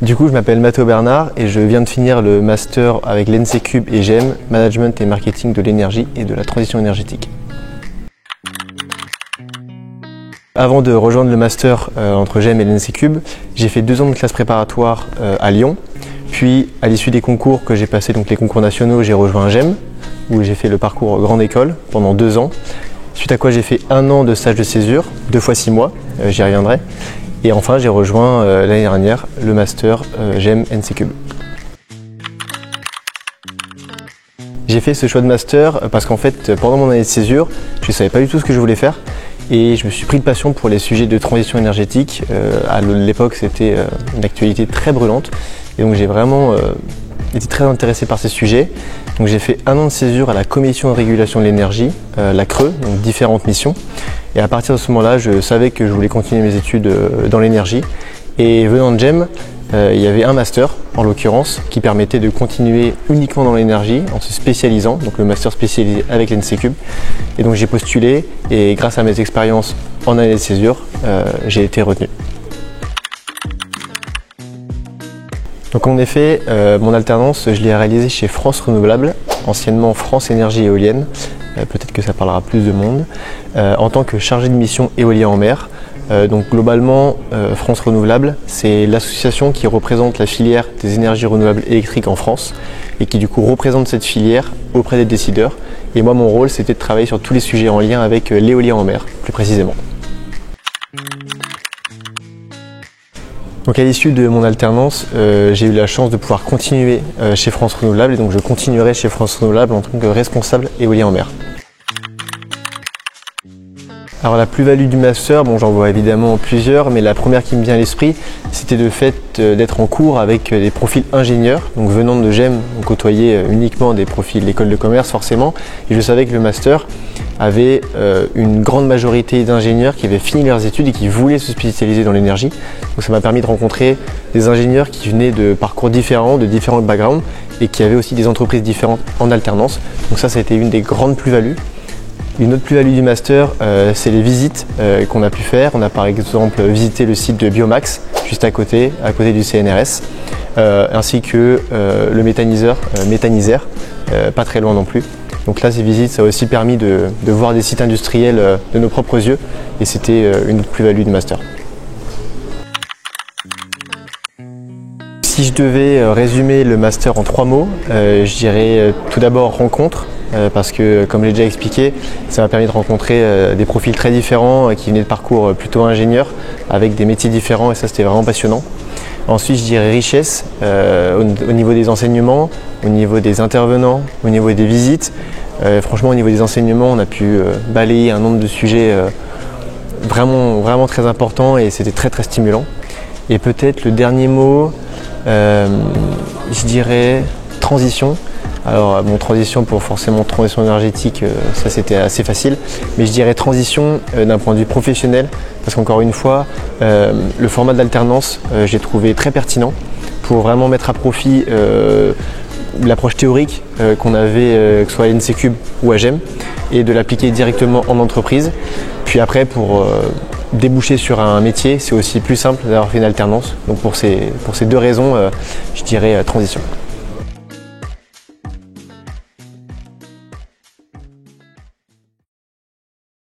Du coup, je m'appelle Mathéo Bernard et je viens de finir le master avec l'NCCube et GEM, Management et Marketing de l'énergie et de la transition énergétique. Avant de rejoindre le master entre GEM et l'NCCube, j'ai fait 2 ans de classe préparatoire à Lyon. Puis, à l'issue des concours que j'ai passés, donc les concours nationaux, j'ai rejoint GEM, où j'ai fait le parcours grande école pendant 2 ans. Suite à quoi j'ai fait 1 an de stage de césure, 2 fois 6 mois, j'y reviendrai. Et enfin, j'ai rejoint l'année dernière le master GEM NCCube. J'ai fait ce choix de master parce qu'en fait, pendant mon année de césure, je ne savais pas du tout ce que je voulais faire. Et je me suis pris de passion pour les sujets de transition énergétique. À l'époque, c'était une actualité très brûlante. Et donc, j'ai vraiment été très intéressé par ces sujets. Donc, j'ai fait 1 an de césure à la Commission de régulation de l'énergie, la CRE, donc différentes missions. Et à partir de ce moment-là, je savais que je voulais continuer mes études dans l'énergie. Et venant de GEM, il y avait un master, en l'occurrence, qui permettait de continuer uniquement dans l'énergie en se spécialisant, donc le master spécialisé avec l'NCCube. Et donc j'ai postulé et grâce à mes expériences en année de césure, j'ai été retenu. Donc en effet, mon alternance, je l'ai réalisée chez France Renouvelable, anciennement France Énergie Éolienne, peut-être que ça parlera plus de monde, en tant que chargé de mission éolien en mer. Donc globalement, France Renouvelable, c'est l'association qui représente la filière des énergies renouvelables électriques en France et qui du coup représente cette filière auprès des décideurs. Et moi, mon rôle, c'était de travailler sur tous les sujets en lien avec l'éolien en mer, plus précisément. Donc à l'issue de mon alternance, j'ai eu la chance de pouvoir continuer chez France Renouvelable et donc je continuerai chez France Renouvelable en tant que responsable éolien en mer. Alors la plus-value du master, bon, j'en vois évidemment plusieurs, mais la première qui me vient à l'esprit, c'était le fait d'être en cours avec des profils ingénieurs. Donc venant de GEM, on côtoyait uniquement des profils de l'école de commerce forcément, et je savais que le master avait une grande majorité d'ingénieurs qui avaient fini leurs études et qui voulaient se spécialiser dans l'énergie. Donc ça m'a permis de rencontrer des ingénieurs qui venaient de parcours différents, de différents backgrounds, et qui avaient aussi des entreprises différentes en alternance. Donc ça a été une des grandes plus-values. Une autre plus-value du master, c'est les visites qu'on a pu faire. On a par exemple visité le site de Biomax, juste à côté du CNRS, ainsi que le méthaniseur, pas très loin non plus. Donc là, ces visites, ça a aussi permis de voir des sites industriels de nos propres yeux, et c'était une autre plus-value du master. Si je devais résumer le master en 3 mots, je dirais tout d'abord rencontre. Parce que, comme j'ai déjà expliqué, ça m'a permis de rencontrer des profils très différents qui venaient de parcours plutôt ingénieurs, avec des métiers différents, et ça c'était vraiment passionnant. Ensuite, je dirais richesse au niveau des enseignements, au niveau des intervenants, au niveau des visites. Franchement, au niveau des enseignements, on a pu balayer un nombre de sujets vraiment très importants, et c'était très stimulant. Et peut-être le dernier mot, je dirais transition. Alors transition pour forcément transition énergétique, ça c'était assez facile, mais je dirais transition d'un point de vue professionnel, parce qu'encore une fois, le format d'alternance, j'ai trouvé très pertinent pour vraiment mettre à profit l'approche théorique qu'on avait, que ce soit à l'NCCube ou à GEM, et de l'appliquer directement en entreprise. Puis après, pour déboucher sur un métier, c'est aussi plus simple d'avoir fait une alternance. Donc pour ces 2 raisons, je dirais transition.